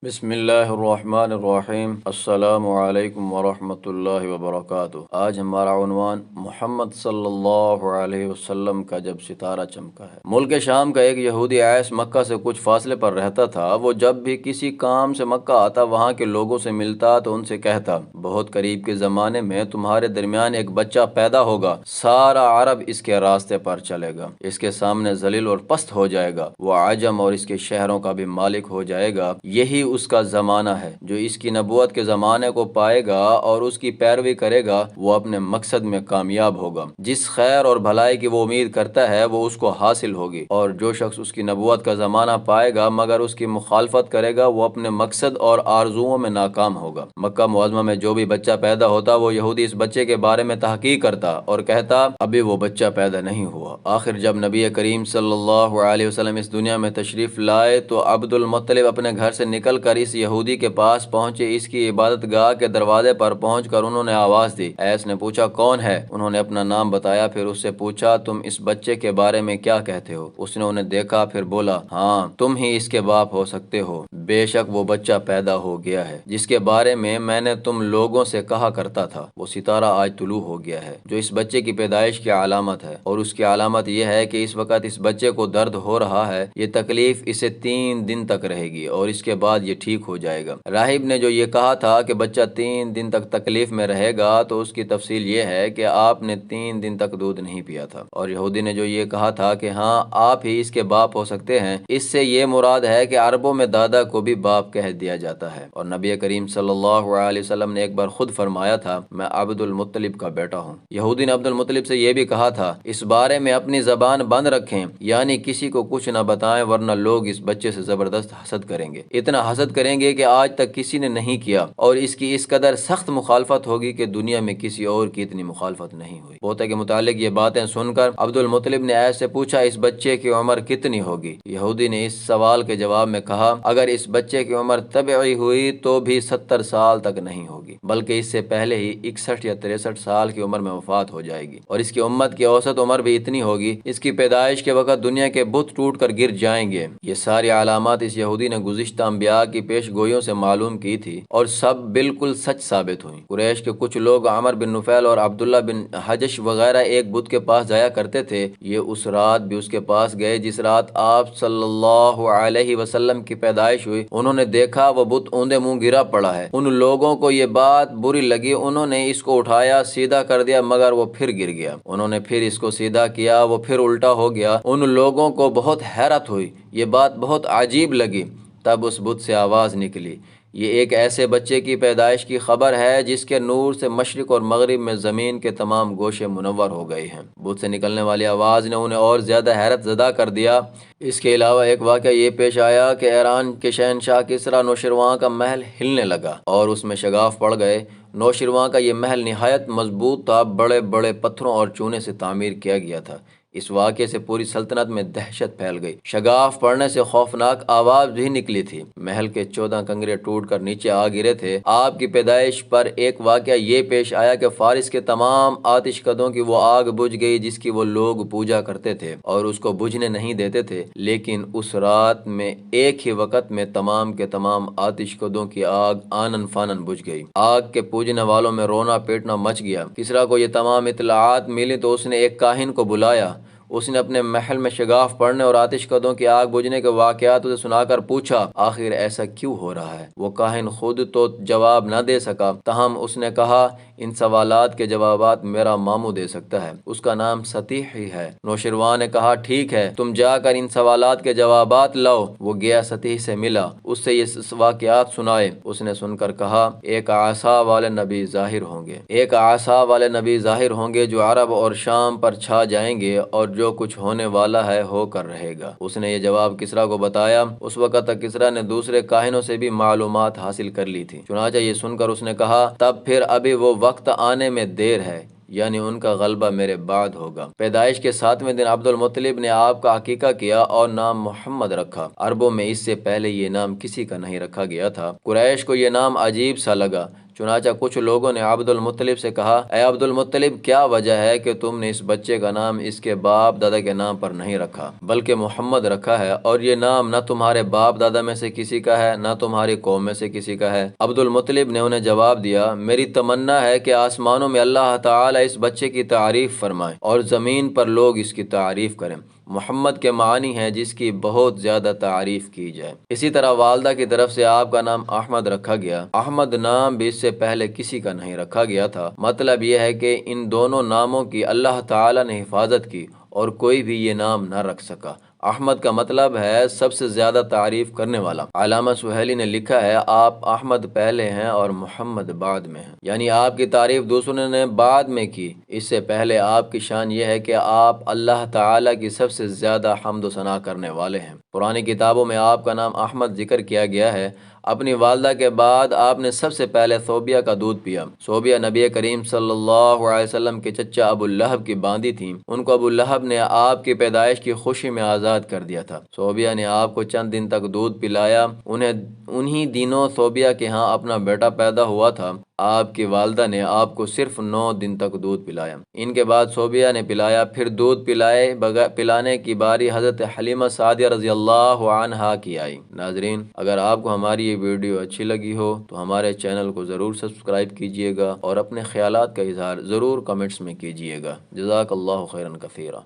بسم اللہ الرحمن الرحیم۔ السلام علیکم ورحمۃ اللہ وبرکاتہ۔ آج ہمارا عنوان محمد صلی اللہ علیہ وسلم کا جب ستارہ چمکا ہے۔ ملک شام کا ایک یہودی عیش مکہ سے کچھ فاصلے پر رہتا تھا۔ وہ جب بھی کسی کام سے مکہ آتا وہاں کے لوگوں سے ملتا تو ان سے کہتا، بہت قریب کے زمانے میں تمہارے درمیان ایک بچہ پیدا ہوگا، سارا عرب اس کے راستے پر چلے گا، اس کے سامنے ذلیل اور پست ہو جائے گا، وہ عجم اور اس کے شہروں کا بھی مالک ہو جائے گا۔ یہی اس کا زمانہ ہے۔ جو اس کی نبوت کے زمانے کو پائے گا اور اس کی پیروی کرے گا وہ اپنے مقصد میں کامیاب ہوگا۔ جس خیر اور بھلائی کی وہ امید کرتا ہے وہ اس کو حاصل ہوگی، اور جو شخص اس کی نبوت کا زمانہ پائے گا مگر اس کی مخالفت کرے گا وہ اپنے مقصد اور آرزوؤں میں ناکام ہوگا۔ مکہ معظمہ میں جو بھی بچہ پیدا ہوتا وہ یہودی اس بچے کے بارے میں تحقیق کرتا اور کہتا، ابھی وہ بچہ پیدا نہیں ہوا۔ آخر جب نبی کریم صلی اللہ علیہ وسلم اس دنیا میں تشریف لائے تو عبد المطلب اپنے گھر سے نکل کر اس یہودی کے پاس پہنچے۔ اس کی عبادت گاہ کے دروازے پر پہنچ کر انہوں نے آواز دی۔ ایس نے پوچھا، کون ہے؟ انہوں نے اپنا نام بتایا، پھر اس سے پوچھا، تم اس بچے کے بارے میں کیا کہتے ہو؟ اس نے انہیں دیکھا، پھر بولا، ہاں تم ہی اس کے باپ ہو سکتے ہو، بے شک وہ بچہ پیدا ہو گیا ہے جس کے بارے میں نے تم لوگوں سے کہا کرتا تھا۔ وہ ستارہ آج طلوع ہو گیا ہے جو اس بچے کی پیدائش کی علامت ہے، اور اس کی علامت یہ ہے کہ اس وقت اس بچے کو درد ہو رہا ہے۔ یہ تکلیف اسے 3 دن تک رہے گی اور اس کے بعد یہ ٹھیک ہو جائے گا۔ راہب نے جو یہ کہا تھا کہ بچہ 3 دن تک تکلیف میں رہے گا تو اس کی تفصیل یہ ہے کہ آپ نے 3 دن تک دودھ نہیں پیا تھا۔ اور یہودی نے جو یہ کہا تھا کہ ہاں آپ ہی اس کے باپ ہو سکتے ہیں، اس سے یہ مراد ہے کہ عربوں میں دادا کو بھی باپ کہہ دیا جاتا ہے۔ اور نبی کریم صلی اللہ علیہ وسلم نے ایک بار خود فرمایا تھا، میں عبد المطلب کا بیٹا ہوں۔ یہودی نے عبد المطلب سے یہ بھی کہا تھا، اس بارے میں اپنی زبان بند رکھیں، یعنی کسی کو کچھ نہ بتائیں ورنہ لوگ اس بچے سے زبردست حسد کریں گے، اتنا حسد کریں گے کہ آج تک کسی نے نہیں کیا، اور اس کی اس قدر سخت مخالفت ہوگی کہ دنیا میں کسی اور کی اتنی مخالفت نہیں ہوئی۔ پوتے کے متعلق یہ باتیں سن کر عبد المطلب نے ایسے پوچھا، اس بچے کی عمر کتنی ہوگی؟ یہودی نے اس سوال کے جواب میں کہا، اگر اس بچے کی عمر طبیعی ہوئی تو بھی 70 سال تک نہیں ہوگی، بلکہ اس سے پہلے ہی 61 یا 63 سال کی عمر میں وفات ہو جائے گی، اور اس کی امت کی اوسط عمر بھی اتنی ہوگی۔ اس کی پیدائش کے وقت دنیا کے بت ٹوٹ کر گر جائیں گے۔ یہ ساری علامات اس یہودی نے گزشتہ انبیاء کی پیش گوئیوں سے معلوم کی تھی اور سب بالکل سچ ثابت ہوئیں۔ قریش کے کچھ لوگ عمر بن نفیل اور عبداللہ بن حجش وغیرہ ایک بت کے پاس جایا کرتے تھے۔ یہ اس رات بھی اس کے پاس گئے جس رات آپ صلی اللہ علیہ وسلم کی پیدائش ہوئی۔ انہوں نے دیکھا وہ بت اوندے منہ گرا پڑا ہے۔ ان لوگوں کو یہ بات بری لگی، انہوں نے اس کو اٹھایا، سیدھا کر دیا، مگر وہ پھر گر گیا۔ انہوں نے پھر اس کو سیدھا کیا، وہ پھر الٹا ہو گیا۔ ان لوگوں کو بہت حیرت ہوئی، یہ بات بہت عجیب لگی۔ تب اس بت سے آواز نکلی، یہ ایک ایسے بچے کی پیدائش کی خبر ہے جس کے نور سے مشرق اور مغرب میں زمین کے تمام گوشے منور ہو گئے ہیں۔ بت سے نکلنے والی آواز نے انہیں اور زیادہ حیرت زدہ کر دیا۔ اس کے علاوہ ایک واقعہ یہ پیش آیا کہ ایران کے شہنشاہ کسریٰ نوشیروان کا محل ہلنے لگا اور اس میں شگاف پڑ گئے۔ نوشیروان کا یہ محل نہایت مضبوط تھا، بڑے بڑے پتھروں اور چونے سے تعمیر کیا گیا تھا۔ اس واقعے سے پوری سلطنت میں دہشت پھیل گئی۔ شگاف پڑنے سے خوفناک آواز بھی نکلی تھی۔ محل کے 14 کنگرے ٹوٹ کر نیچے آ گرے تھے۔ آپ کی پیدائش پر ایک واقعہ یہ پیش آیا کہ فارس کے تمام آتش کدوں کی وہ آگ بجھ گئی جس کی وہ لوگ پوجا کرتے تھے اور اس کو بجھنے نہیں دیتے تھے، لیکن اس رات میں ایک ہی وقت میں تمام کے تمام آتش کدوں کی آگ آنن فانن بجھ گئی۔ آگ کے پوجنے والوں میں رونا پیٹنا مچ گیا۔ کسریٰ کو یہ تمام اطلاعات ملی تو اس نے ایک کاہن کو بلایا۔ اس نے اپنے محل میں شگاف پڑنے اور آتش کدوں کی آگ بجھنے کے واقعات اسے سنا کر پوچھا، آخر ایسا کیوں ہو رہا ہے؟ وہ کاہن خود تو جواب نہ دے سکا، تاہم اس نے کہا، ان سوالات کے جوابات میرا ماموں دے سکتا ہے، اس کا نام سطیح ہی ہے۔ نوشیروان نے کہا، ٹھیک ہے، تم جا کر ان سوالات کے جوابات لاؤ۔ وہ گیا، سطیح سے ملا، اس سے یہ واقعات سنائے۔ اس نے سن کر کہا، ایک عصا والے نبی ظاہر ہوں گے، ایک عصا والے نبی ظاہر ہوں گے جو عرب اور شام پر چھا جائیں گے، اور جو کچھ ہونے والا ہے ہو کر رہے گا۔ اس نے یہ جواب کسریٰ کو بتایا۔ اس وقت تک کسریٰ نے دوسرے کاہنوں سے بھی معلومات حاصل کر لی تھی، چنانچہ یہ سن کر اس نے کہا، تب پھر ابھی وہ وقت آنے میں دیر ہے، یعنی ان کا غلبہ میرے بعد ہوگا۔ پیدائش کے 7ویں دن عبد المطلب نے آپ کا عقیقہ کیا اور نام محمد رکھا۔ عربوں میں اس سے پہلے یہ نام کسی کا نہیں رکھا گیا تھا۔ قریش کو یہ نام عجیب سا لگا، چنانچہ کچھ لوگوں نے عبد المطلب سے کہا، اے عبد المطلب، کیا وجہ ہے کہ تم نے اس بچے کا نام اس کے باپ دادا کے نام پر نہیں رکھا بلکہ محمد رکھا ہے، اور یہ نام نہ تمہارے باپ دادا میں سے کسی کا ہے نہ تمہاری قوم میں سے کسی کا ہے؟ عبد المطلب نے انہیں جواب دیا، میری تمنا ہے کہ آسمانوں میں اللہ تعالی اس بچے کی تعریف فرمائے اور زمین پر لوگ اس کی تعریف کریں۔ محمد کے معنی ہیں جس کی بہت زیادہ تعریف کی جائے۔ اسی طرح والدہ کی طرف سے آپ کا نام احمد رکھا گیا۔ احمد نام بھی اس سے پہلے کسی کا نہیں رکھا گیا تھا۔ مطلب یہ ہے کہ ان دونوں ناموں کی اللہ تعالی نے حفاظت کی اور کوئی بھی یہ نام نہ رکھ سکا۔ احمد کا مطلب ہے سب سے زیادہ تعریف کرنے والا۔ علامہ سہیلی نے لکھا ہے، آپ احمد پہلے ہیں اور محمد بعد میں ہیں، یعنی آپ کی تعریف دوسروں نے بعد میں کی، اس سے پہلے آپ کی شان یہ ہے کہ آپ اللہ تعالیٰ کی سب سے زیادہ حمد و ثنا کرنے والے ہیں۔ پرانی کتابوں میں آپ کا نام احمد ذکر کیا گیا ہے۔ اپنی والدہ کے بعد آپ نے سب سے پہلے صوبیہ کا دودھ پیا۔ صوبیہ نبی کریم صلی اللہ علیہ وسلم کے چچا ابو لہب کی باندی تھیں۔ ان کو ابو لہب نے آپ کی پیدائش کی خوشی میں آزاد کر دیا تھا۔ صوبیہ نے آپ کو چند دن تک دودھ پلایا۔ انہی دنوں صوبیہ کے ہاں اپنا بیٹا پیدا ہوا تھا۔ آپ کی والدہ نے آپ کو صرف 9 دن تک دودھ پلایا۔ ان کے بعد صوبیہ نے پلایا، پھر دودھ پلانے کی باری حضرت حلیمہ سعدیہ رضی اللہ عنہا کی آئی۔ ناظرین، اگر آپ کو ہماری یہ ویڈیو اچھی لگی ہو تو ہمارے چینل کو ضرور سبسکرائب کیجئے گا اور اپنے خیالات کا اظہار ضرور کمنٹس میں کیجئے گا۔ جزاک اللہ خیرا کثیرا۔